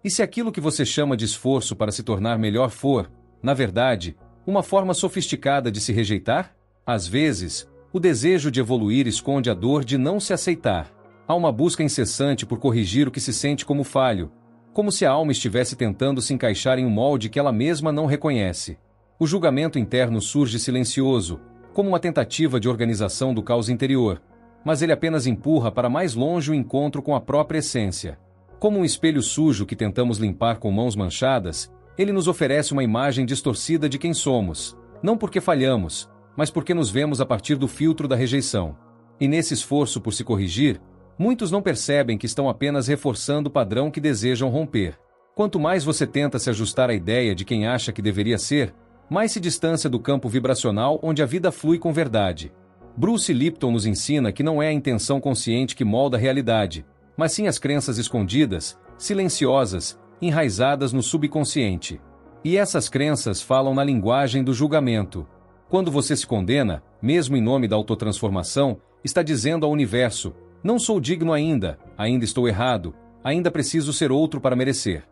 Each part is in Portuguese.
E se aquilo que você chama de esforço para se tornar melhor for, na verdade, uma forma sofisticada de se rejeitar? Às vezes, o desejo de evoluir esconde a dor de não se aceitar. Há uma busca incessante por corrigir o que se sente como falho, como se a alma estivesse tentando se encaixar em um molde que ela mesma não reconhece. O julgamento interno surge silencioso, como uma tentativa de organização do caos interior, mas ele apenas empurra para mais longe o encontro com a própria essência. Como um espelho sujo que tentamos limpar com mãos manchadas, ele nos oferece uma imagem distorcida de quem somos, não porque falhamos, mas porque nos vemos a partir do filtro da rejeição. E nesse esforço por se corrigir, muitos não percebem que estão apenas reforçando o padrão que desejam romper. Quanto mais você tenta se ajustar à ideia de quem acha que deveria ser, mais se distancia do campo vibracional onde a vida flui com verdade. Bruce Lipton nos ensina que não é a intenção consciente que molda a realidade, mas sim as crenças escondidas, silenciosas, enraizadas no subconsciente. E essas crenças falam na linguagem do julgamento. Quando você se condena, mesmo em nome da autotransformação, está dizendo ao universo: não sou digno ainda estou errado, ainda preciso ser outro para merecer.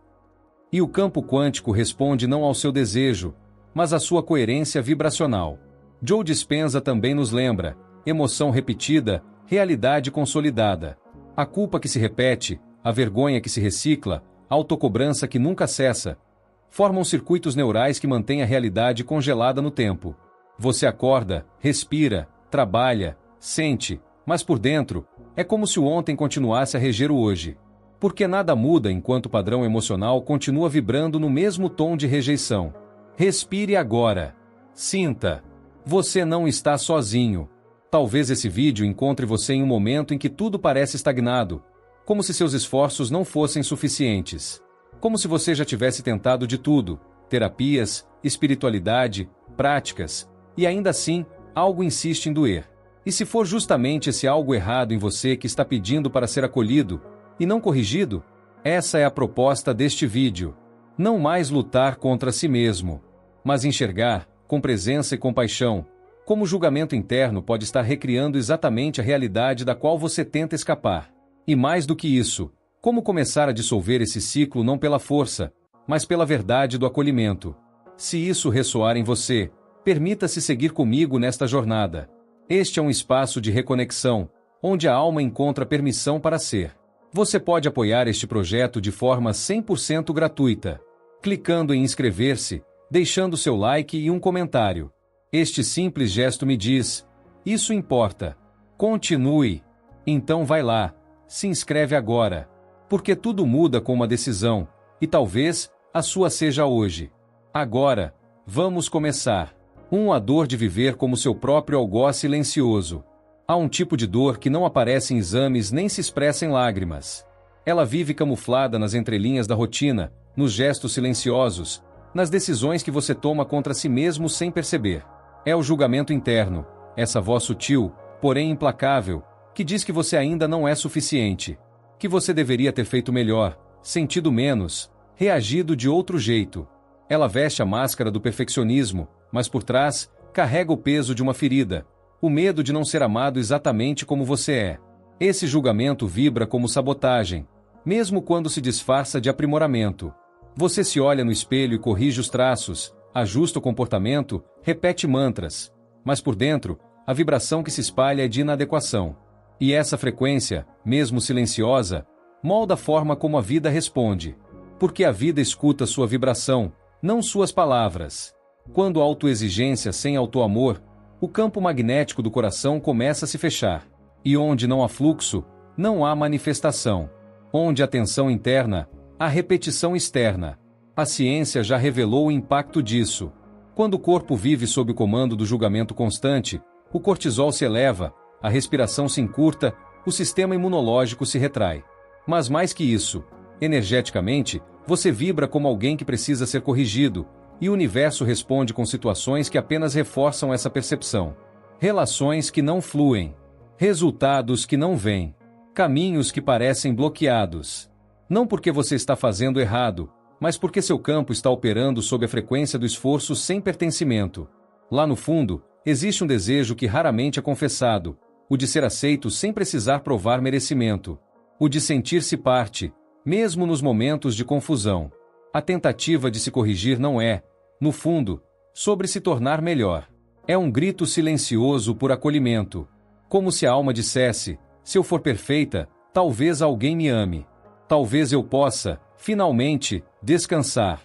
E o campo quântico responde não ao seu desejo, mas à sua coerência vibracional. Joe Dispenza também nos lembra: emoção repetida, realidade consolidada. A culpa que se repete, a vergonha que se recicla, a autocobrança que nunca cessa, formam circuitos neurais que mantêm a realidade congelada no tempo. Você acorda, respira, trabalha, sente, mas por dentro, é como se o ontem continuasse a reger o hoje. Porque nada muda enquanto o padrão emocional continua vibrando no mesmo tom de rejeição. Respire agora. Sinta. Você não está sozinho. Talvez esse vídeo encontre você em um momento em que tudo parece estagnado, como se seus esforços não fossem suficientes. Como se você já tivesse tentado de tudo: terapias, espiritualidade, práticas, e ainda assim, algo insiste em doer. E se for justamente esse algo errado em você que está pedindo para ser acolhido, e não corrigido? Essa é a proposta deste vídeo. Não mais lutar contra si mesmo, mas enxergar, com presença e compaixão, como o julgamento interno pode estar recriando exatamente a realidade da qual você tenta escapar. E mais do que isso, como começar a dissolver esse ciclo não pela força, mas pela verdade do acolhimento. Se isso ressoar em você, permita-se seguir comigo nesta jornada. Este é um espaço de reconexão, onde a alma encontra permissão para ser. Você pode apoiar este projeto de forma 100% gratuita, clicando em inscrever-se, deixando seu like e um comentário. Este simples gesto me diz: isso importa. Continue. Então vai lá, se inscreve agora. Porque tudo muda com uma decisão, e talvez a sua seja hoje. Agora, vamos começar. A dor de viver como seu próprio algoz silencioso. Há um tipo de dor que não aparece em exames nem se expressa em lágrimas. Ela vive camuflada nas entrelinhas da rotina, nos gestos silenciosos, nas decisões que você toma contra si mesmo sem perceber. É o julgamento interno, essa voz sutil, porém implacável, que diz que você ainda não é suficiente, que você deveria ter feito melhor, sentido menos, reagido de outro jeito. Ela veste a máscara do perfeccionismo, mas por trás, carrega o peso de uma ferida, o medo de não ser amado exatamente como você é. Esse julgamento vibra como sabotagem, mesmo quando se disfarça de aprimoramento. Você se olha no espelho e corrige os traços, ajusta o comportamento, repete mantras, mas por dentro, a vibração que se espalha é de inadequação. E essa frequência, mesmo silenciosa, molda a forma como a vida responde. Porque a vida escuta sua vibração, não suas palavras. Quando a autoexigência sem autoamor, o campo magnético do coração começa a se fechar. E onde não há fluxo, não há manifestação. Onde há tensão interna, há repetição externa. A ciência já revelou o impacto disso. Quando o corpo vive sob o comando do julgamento constante, o cortisol se eleva, a respiração se encurta, o sistema imunológico se retrai. Mas mais que isso, energeticamente, você vibra como alguém que precisa ser corrigido, e o universo responde com situações que apenas reforçam essa percepção. Relações que não fluem. Resultados que não vêm. Caminhos que parecem bloqueados. Não porque você está fazendo errado, mas porque seu campo está operando sob a frequência do esforço sem pertencimento. Lá no fundo, existe um desejo que raramente é confessado, o de ser aceito sem precisar provar merecimento. O de sentir-se parte, mesmo nos momentos de confusão. A tentativa de se corrigir não é, no fundo, sobre se tornar melhor. É um grito silencioso por acolhimento. Como se a alma dissesse: se eu for perfeita, talvez alguém me ame. Talvez eu possa, finalmente, descansar.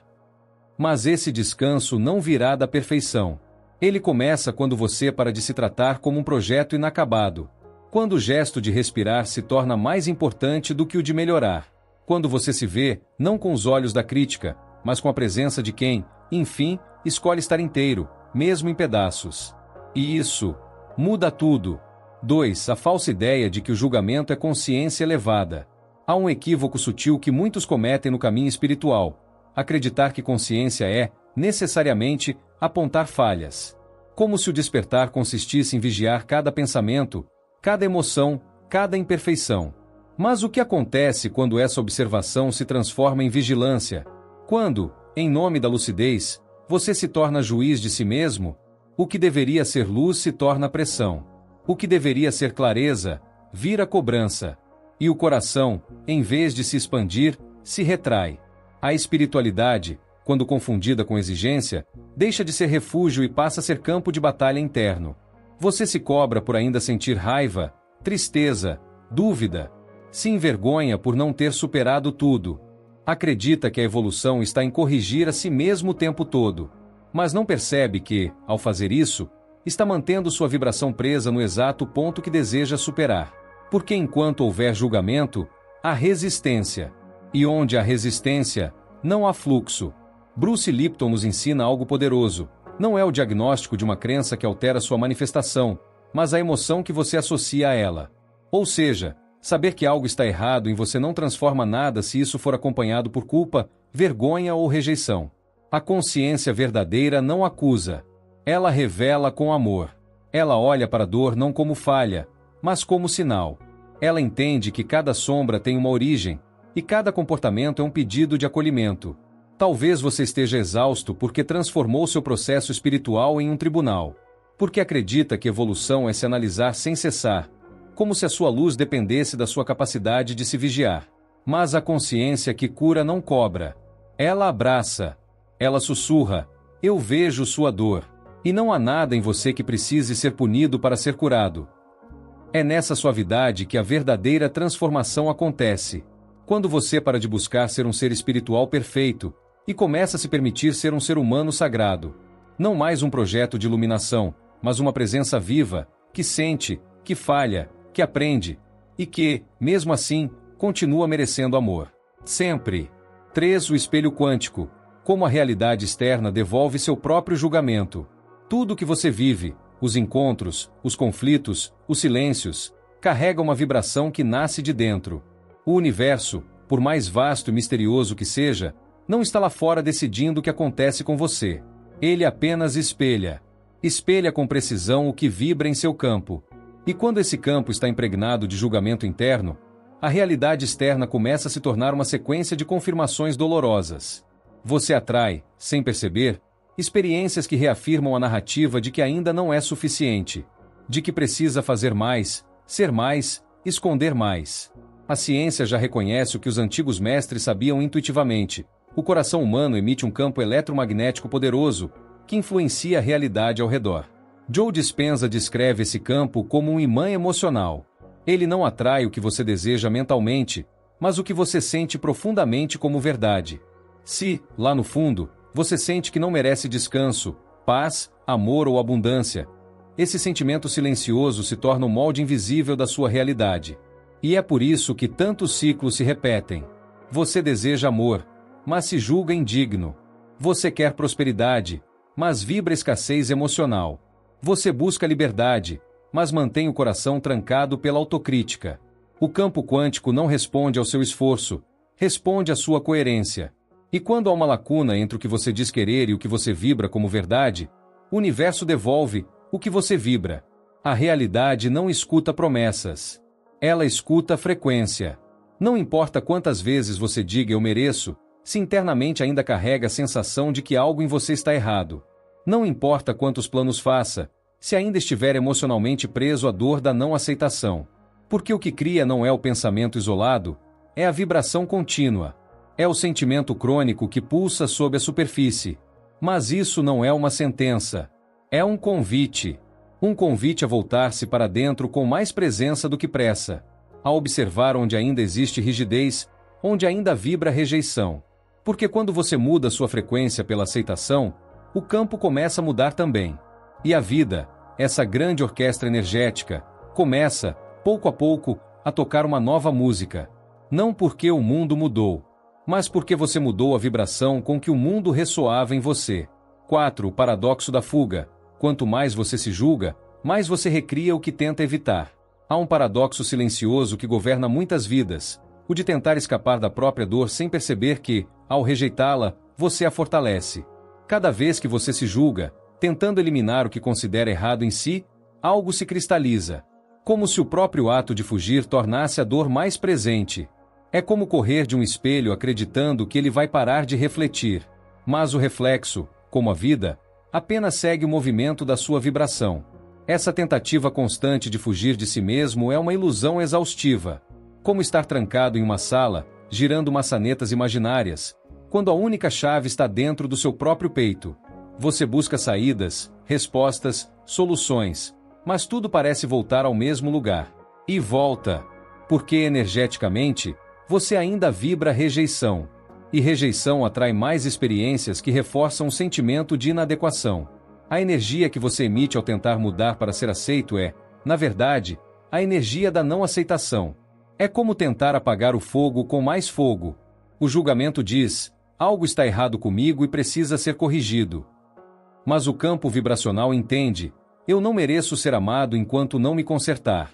Mas esse descanso não virá da perfeição. Ele começa quando você para de se tratar como um projeto inacabado. Quando o gesto de respirar se torna mais importante do que o de melhorar. Quando você se vê, não com os olhos da crítica, mas com a presença de quem, enfim, escolhe estar inteiro, mesmo em pedaços. E isso muda tudo. 2. A falsa ideia de que o julgamento é consciência elevada. Há um equívoco sutil que muitos cometem no caminho espiritual: acreditar que consciência é, necessariamente, apontar falhas. Como se o despertar consistisse em vigiar cada pensamento, cada emoção, cada imperfeição. Mas o que acontece quando essa observação se transforma em vigilância? Quando, em nome da lucidez, você se torna juiz de si mesmo? O que deveria ser luz se torna pressão. O que deveria ser clareza, vira cobrança. E o coração, em vez de se expandir, se retrai. A espiritualidade, quando confundida com exigência, deixa de ser refúgio e passa a ser campo de batalha interno. Você se cobra por ainda sentir raiva, tristeza, dúvida. Se envergonha por não ter superado tudo. Acredita que a evolução está em corrigir a si mesmo o tempo todo. Mas não percebe que, ao fazer isso, está mantendo sua vibração presa no exato ponto que deseja superar. Porque enquanto houver julgamento, há resistência. E onde há resistência, não há fluxo. Bruce Lipton nos ensina algo poderoso. Não é o diagnóstico de uma crença que altera sua manifestação, mas a emoção que você associa a ela. Ou seja, saber que algo está errado em você não transforma nada se isso for acompanhado por culpa, vergonha ou rejeição. A consciência verdadeira não acusa. Ela revela com amor. Ela olha para a dor não como falha, mas como sinal. Ela entende que cada sombra tem uma origem, e cada comportamento é um pedido de acolhimento. Talvez você esteja exausto porque transformou seu processo espiritual em um tribunal. Porque acredita que evolução é se analisar sem cessar, como se a sua luz dependesse da sua capacidade de se vigiar. Mas a consciência que cura não cobra. Ela abraça. Ela sussurra: eu vejo sua dor. E não há nada em você que precise ser punido para ser curado. É nessa suavidade que a verdadeira transformação acontece. Quando você para de buscar ser um ser espiritual perfeito e começa a se permitir ser um ser humano sagrado. Não mais um projeto de iluminação, mas uma presença viva, que sente, que falha, que aprende e que, mesmo assim, continua merecendo amor. Sempre. 3. O espelho quântico. Como a realidade externa devolve seu próprio julgamento. Tudo o que você vive, os encontros, os conflitos, os silêncios, carrega uma vibração que nasce de dentro. O universo, por mais vasto e misterioso que seja, não está lá fora decidindo o que acontece com você. Ele apenas espelha. Espelha com precisão o que vibra em seu campo. E quando esse campo está impregnado de julgamento interno, a realidade externa começa a se tornar uma sequência de confirmações dolorosas. Você atrai, sem perceber, experiências que reafirmam a narrativa de que ainda não é suficiente, de que precisa fazer mais, ser mais, esconder mais. A ciência já reconhece o que os antigos mestres sabiam intuitivamente. O coração humano emite um campo eletromagnético poderoso, que influencia a realidade ao redor. Joe Dispenza descreve esse campo como um imã emocional. Ele não atrai o que você deseja mentalmente, mas o que você sente profundamente como verdade. Se, lá no fundo, você sente que não merece descanso, paz, amor ou abundância, esse sentimento silencioso se torna o molde invisível da sua realidade. E é por isso que tantos ciclos se repetem. Você deseja amor, mas se julga indigno. Você quer prosperidade, mas vibra escassez emocional. Você busca liberdade, mas mantém o coração trancado pela autocrítica. O campo quântico não responde ao seu esforço, responde à sua coerência. E quando há uma lacuna entre o que você diz querer e o que você vibra como verdade, o universo devolve o que você vibra. A realidade não escuta promessas. Ela escuta frequência. Não importa quantas vezes você diga eu mereço, se internamente ainda carrega a sensação de que algo em você está errado. Não importa quantos planos faça, se ainda estiver emocionalmente preso à dor da não aceitação. Porque o que cria não é o pensamento isolado, é a vibração contínua. É o sentimento crônico que pulsa sob a superfície. Mas isso não é uma sentença. É um convite. Um convite a voltar-se para dentro com mais presença do que pressa. A observar onde ainda existe rigidez, onde ainda vibra rejeição. Porque quando você muda sua frequência pela aceitação, o campo começa a mudar também. E a vida, essa grande orquestra energética, começa, pouco a pouco, a tocar uma nova música. Não porque o mundo mudou, mas porque você mudou a vibração com que o mundo ressoava em você. 4. O paradoxo da fuga. Quanto mais você se julga, mais você recria o que tenta evitar. Há um paradoxo silencioso que governa muitas vidas, o de tentar escapar da própria dor sem perceber que, ao rejeitá-la, você a fortalece. Cada vez que você se julga, tentando eliminar o que considera errado em si, algo se cristaliza. Como se o próprio ato de fugir tornasse a dor mais presente. É como correr de um espelho acreditando que ele vai parar de refletir. Mas o reflexo, como a vida, apenas segue o movimento da sua vibração. Essa tentativa constante de fugir de si mesmo é uma ilusão exaustiva. Como estar trancado em uma sala, girando maçanetas imaginárias, quando a única chave está dentro do seu próprio peito. Você busca saídas, respostas, soluções, mas tudo parece voltar ao mesmo lugar. E volta. Porque energeticamente, você ainda vibra rejeição. E rejeição atrai mais experiências que reforçam o sentimento de inadequação. A energia que você emite ao tentar mudar para ser aceito é, na verdade, a energia da não aceitação. É como tentar apagar o fogo com mais fogo. O julgamento diz, algo está errado comigo e precisa ser corrigido. Mas o campo vibracional entende, eu não mereço ser amado enquanto não me consertar.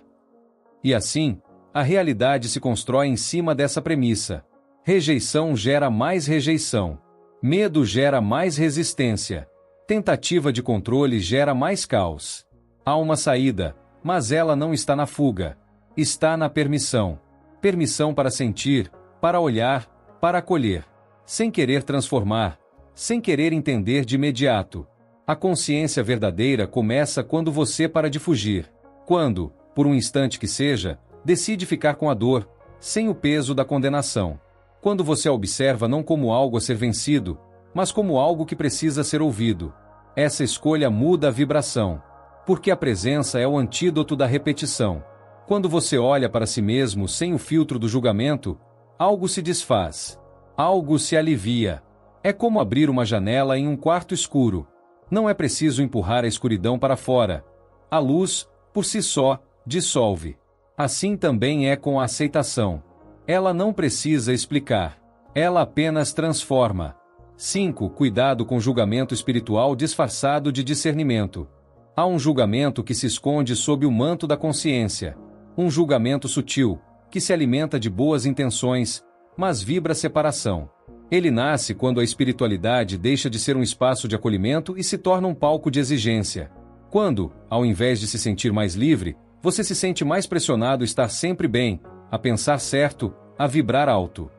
E assim, a realidade se constrói em cima dessa premissa. Rejeição gera mais rejeição. Medo gera mais resistência. Tentativa de controle gera mais caos. Há uma saída, mas ela não está na fuga. Está na permissão. Permissão para sentir, para olhar, para acolher. Sem querer transformar, sem querer entender de imediato. A consciência verdadeira começa quando você para de fugir. Quando, por um instante que seja, decide ficar com a dor, sem o peso da condenação. Quando você a observa não como algo a ser vencido, mas como algo que precisa ser ouvido. Essa escolha muda a vibração. Porque a presença é o antídoto da repetição. Quando você olha para si mesmo sem o filtro do julgamento, algo se desfaz. Algo se alivia. É como abrir uma janela em um quarto escuro. Não é preciso empurrar a escuridão para fora. A luz, por si só, dissolve. Assim também é com a aceitação. Ela não precisa explicar. Ela apenas transforma. 5. Cuidado com julgamento espiritual disfarçado de discernimento. Há um julgamento que se esconde sob o manto da consciência. Um julgamento sutil, que se alimenta de boas intenções, mas vibra separação. Ele nasce quando a espiritualidade deixa de ser um espaço de acolhimento e se torna um palco de exigência. Quando, ao invés de se sentir mais livre, você se sente mais pressionado a estar sempre bem, a pensar certo, a vibrar alto.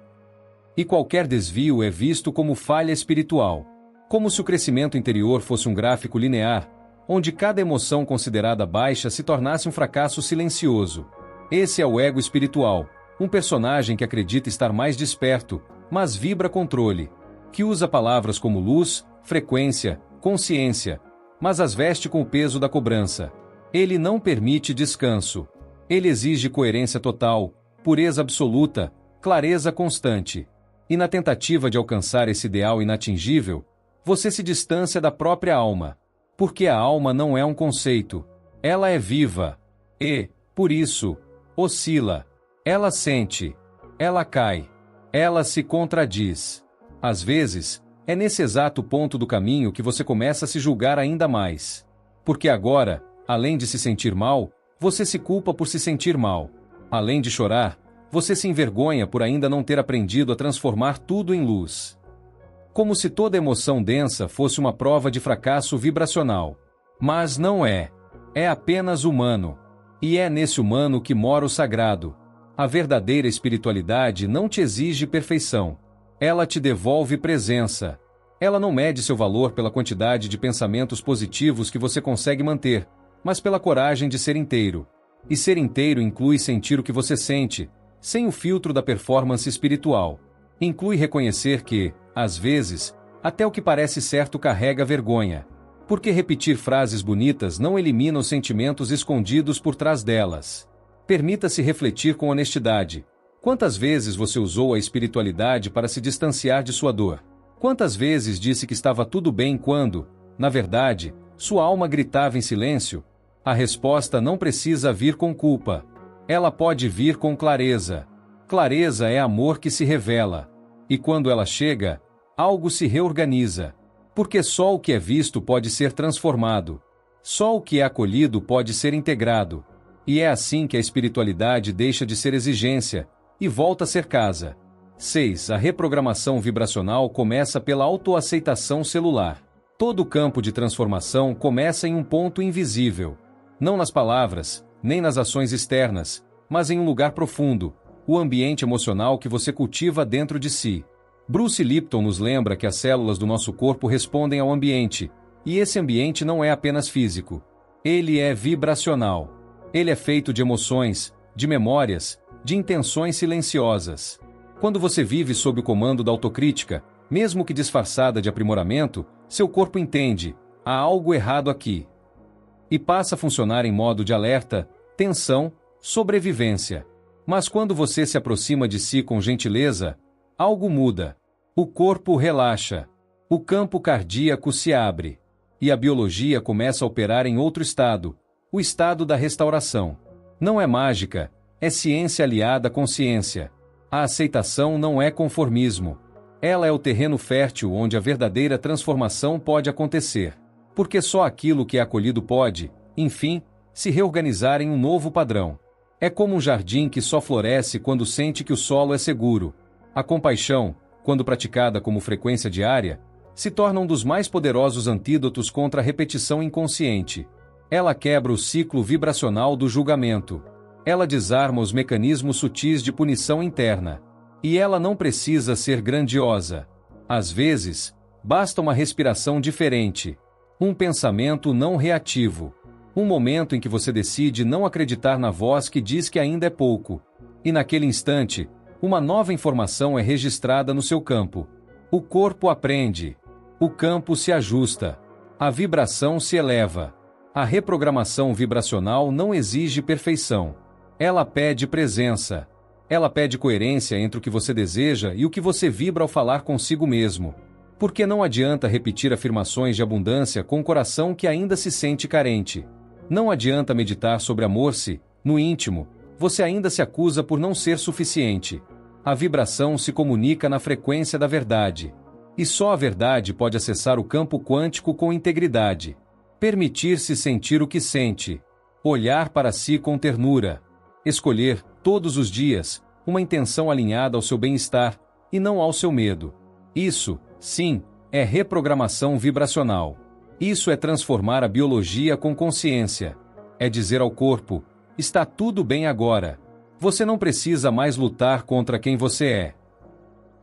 E qualquer desvio é visto como falha espiritual. Como se o crescimento interior fosse um gráfico linear, onde cada emoção considerada baixa se tornasse um fracasso silencioso. Esse é o ego espiritual, um personagem que acredita estar mais desperto, mas vibra controle, que usa palavras como luz, frequência, consciência, mas as veste com o peso da cobrança. Ele não permite descanso. Ele exige coerência total, pureza absoluta, clareza constante. E na tentativa de alcançar esse ideal inatingível, você se distancia da própria alma. Porque a alma não é um conceito. Ela é viva. E, por isso, oscila. Ela sente. Ela cai. Ela se contradiz. Às vezes, é nesse exato ponto do caminho que você começa a se julgar ainda mais. Porque agora, além de se sentir mal, você se culpa por se sentir mal. Além de chorar, você se envergonha por ainda não ter aprendido a transformar tudo em luz. Como se toda emoção densa fosse uma prova de fracasso vibracional. Mas não é. É apenas humano. E é nesse humano que mora o sagrado. A verdadeira espiritualidade não te exige perfeição. Ela te devolve presença. Ela não mede seu valor pela quantidade de pensamentos positivos que você consegue manter, mas pela coragem de ser inteiro. E ser inteiro inclui sentir o que você sente, sem o filtro da performance espiritual. Inclui reconhecer que, às vezes, até o que parece certo carrega vergonha. Porque repetir frases bonitas não elimina os sentimentos escondidos por trás delas. Permita-se refletir com honestidade. Quantas vezes você usou a espiritualidade para se distanciar de sua dor? Quantas vezes disse que estava tudo bem quando, na verdade, sua alma gritava em silêncio? A resposta não precisa vir com culpa. Ela pode vir com clareza. Clareza é amor que se revela. E quando ela chega, algo se reorganiza. Porque só o que é visto pode ser transformado. Só o que é acolhido pode ser integrado. E é assim que a espiritualidade deixa de ser exigência e volta a ser casa. 6. A reprogramação vibracional começa pela autoaceitação celular. Todo campo de transformação começa em um ponto invisível. Não nas palavras, nem nas ações externas, mas em um lugar profundo, o ambiente emocional que você cultiva dentro de si. Bruce Lipton nos lembra que as células do nosso corpo respondem ao ambiente, e esse ambiente não é apenas físico. Ele é vibracional. Ele é feito de emoções, de memórias, de intenções silenciosas. Quando você vive sob o comando da autocrítica, mesmo que disfarçada de aprimoramento, seu corpo entende: há algo errado aqui. E passa a funcionar em modo de alerta, tensão, sobrevivência. Mas quando você se aproxima de si com gentileza, algo muda. O corpo relaxa. O campo cardíaco se abre. E a biologia começa a operar em outro estado, o estado da restauração. Não é mágica, é ciência aliada à consciência. A aceitação não é conformismo. Ela é o terreno fértil onde a verdadeira transformação pode acontecer. Porque só aquilo que é acolhido pode, enfim, se reorganizar em um novo padrão. É como um jardim que só floresce quando sente que o solo é seguro. A compaixão, quando praticada como frequência diária, se torna um dos mais poderosos antídotos contra a repetição inconsciente. Ela quebra o ciclo vibracional do julgamento. Ela desarma os mecanismos sutis de punição interna. E ela não precisa ser grandiosa. Às vezes, basta uma respiração diferente. Um pensamento não reativo. Um momento em que você decide não acreditar na voz que diz que ainda é pouco. E naquele instante, uma nova informação é registrada no seu campo. O corpo aprende. O campo se ajusta. A vibração se eleva. A reprogramação vibracional não exige perfeição. Ela pede presença. Ela pede coerência entre o que você deseja e o que você vibra ao falar consigo mesmo. Porque não adianta repetir afirmações de abundância com um coração que ainda se sente carente. Não adianta meditar sobre amor se, no íntimo, você ainda se acusa por não ser suficiente. A vibração se comunica na frequência da verdade. E só a verdade pode acessar o campo quântico com integridade. Permitir-se sentir o que sente. Olhar para si com ternura. Escolher, todos os dias, uma intenção alinhada ao seu bem-estar, e não ao seu medo. Isso, sim, é reprogramação vibracional. Isso é transformar a biologia com consciência. É dizer ao corpo: está tudo bem agora. Você não precisa mais lutar contra quem você é.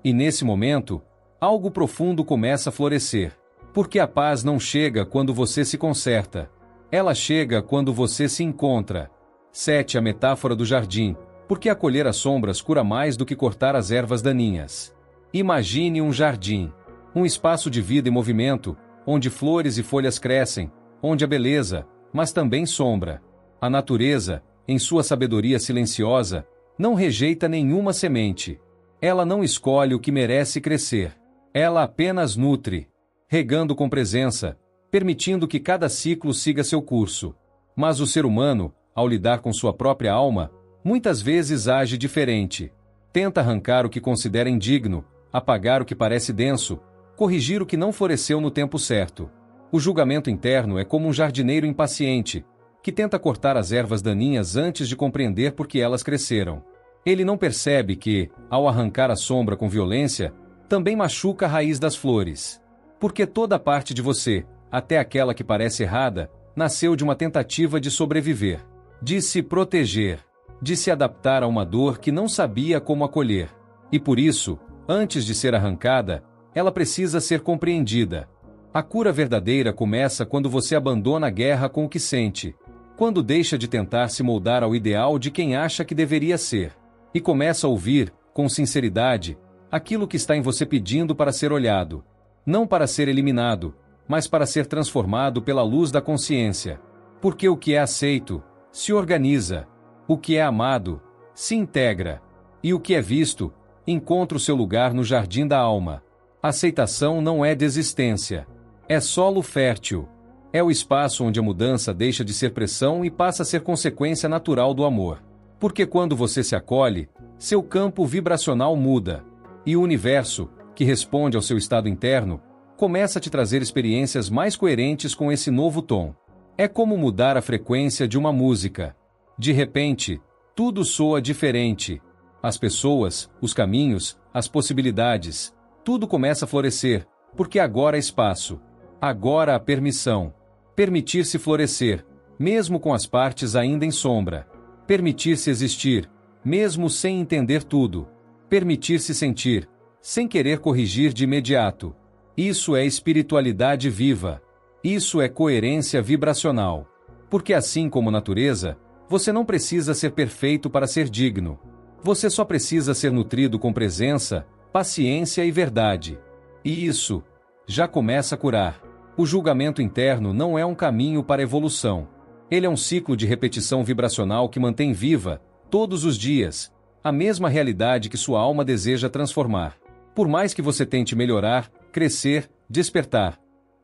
E nesse momento, algo profundo começa a florescer. Porque a paz não chega quando você se conserta. Ela chega quando você se encontra. 7. A metáfora do jardim. Porque acolher as sombras cura mais do que cortar as ervas daninhas. Imagine um jardim. Um espaço de vida e movimento, onde flores e folhas crescem, onde a beleza, mas também sombra. A natureza, em sua sabedoria silenciosa, não rejeita nenhuma semente. Ela não escolhe o que merece crescer. Ela apenas nutre, regando com presença, permitindo que cada ciclo siga seu curso. Mas o ser humano, ao lidar com sua própria alma, muitas vezes age diferente. Tenta arrancar o que considera indigno, apagar o que parece denso, corrigir o que não floresceu no tempo certo. O julgamento interno é como um jardineiro impaciente, que tenta cortar as ervas daninhas antes de compreender por que elas cresceram. Ele não percebe que, ao arrancar a sombra com violência, também machuca a raiz das flores. Porque toda parte de você, até aquela que parece errada, nasceu de uma tentativa de sobreviver, de se proteger, de se adaptar a uma dor que não sabia como acolher. E por isso, antes de ser arrancada, ela precisa ser compreendida. A cura verdadeira começa quando você abandona a guerra com o que sente, quando deixa de tentar se moldar ao ideal de quem acha que deveria ser, e começa a ouvir, com sinceridade, aquilo que está em você pedindo para ser olhado. Não para ser eliminado, mas para ser transformado pela luz da consciência. Porque o que é aceito, se organiza. O que é amado, se integra. E o que é visto, encontra o seu lugar no jardim da alma. Aceitação não é desistência. É solo fértil. É o espaço onde a mudança deixa de ser pressão e passa a ser consequência natural do amor. Porque quando você se acolhe, seu campo vibracional muda. E o universo, que responde ao seu estado interno, começa a te trazer experiências mais coerentes com esse novo tom. É como mudar a frequência de uma música. De repente, tudo soa diferente. As pessoas, os caminhos, as possibilidades, tudo começa a florescer, porque agora há espaço. Agora há permissão. Permitir-se florescer, mesmo com as partes ainda em sombra. Permitir-se existir, mesmo sem entender tudo. Permitir-se sentir, sem querer corrigir de imediato. Isso é espiritualidade viva. Isso é coerência vibracional. Porque assim como natureza, você não precisa ser perfeito para ser digno. Você só precisa ser nutrido com presença, paciência e verdade. E isso já começa a curar. O julgamento interno não é um caminho para a evolução. Ele é um ciclo de repetição vibracional que mantém viva, todos os dias, a mesma realidade que sua alma deseja transformar. Por mais que você tente melhorar, crescer, despertar.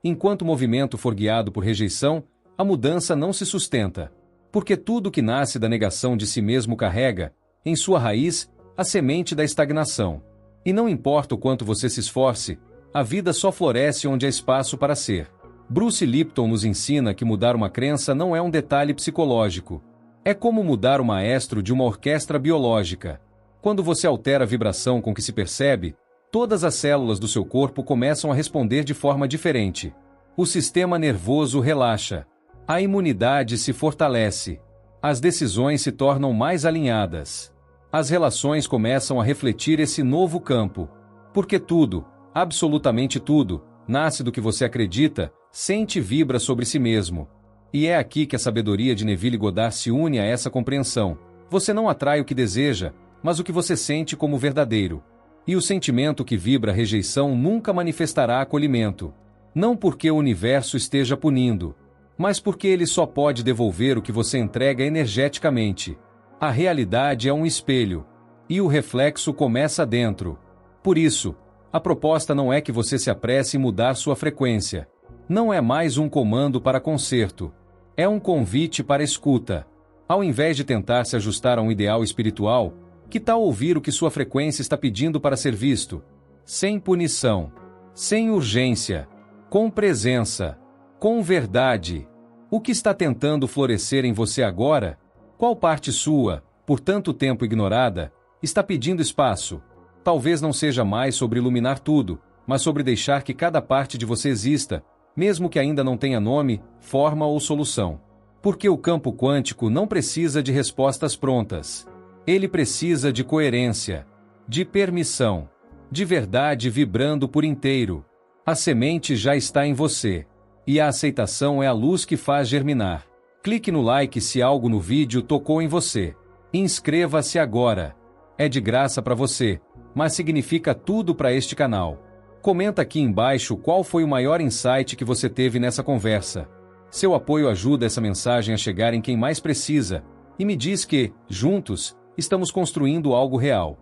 Enquanto o movimento for guiado por rejeição, a mudança não se sustenta. Porque tudo que nasce da negação de si mesmo carrega, em sua raiz, a semente da estagnação. E não importa o quanto você se esforce, a vida só floresce onde há espaço para ser. Bruce Lipton nos ensina que mudar uma crença não é um detalhe psicológico. É como mudar o maestro de uma orquestra biológica. Quando você altera a vibração com que se percebe, todas as células do seu corpo começam a responder de forma diferente. O sistema nervoso relaxa. A imunidade se fortalece. As decisões se tornam mais alinhadas. As relações começam a refletir esse novo campo. Porque tudo, absolutamente tudo, nasce do que você acredita, sente e vibra sobre si mesmo. E é aqui que a sabedoria de Neville Goddard se une a essa compreensão. Você não atrai o que deseja, mas o que você sente como verdadeiro. E o sentimento que vibra rejeição nunca manifestará acolhimento. Não porque o universo esteja punindo, mas porque ele só pode devolver o que você entrega energeticamente. A realidade é um espelho. E o reflexo começa dentro. Por isso, a proposta não é que você se apresse em mudar sua frequência. Não é mais um comando para conserto. É um convite para escuta. Ao invés de tentar se ajustar a um ideal espiritual, que tal ouvir o que sua frequência está pedindo para ser visto? Sem punição. Sem urgência. Com presença. Com verdade. O que está tentando florescer em você agora? Qual parte sua, por tanto tempo ignorada, está pedindo espaço? Talvez não seja mais sobre iluminar tudo, mas sobre deixar que cada parte de você exista, mesmo que ainda não tenha nome, forma ou solução. Porque o campo quântico não precisa de respostas prontas. Ele precisa de coerência, de permissão, de verdade vibrando por inteiro. A semente já está em você. E a aceitação é a luz que faz germinar. Clique no like se algo no vídeo tocou em você. Inscreva-se agora. É de graça para você, mas significa tudo para este canal. Comenta aqui embaixo qual foi o maior insight que você teve nessa conversa. Seu apoio ajuda essa mensagem a chegar em quem mais precisa, e me diz que, juntos, estamos construindo algo real.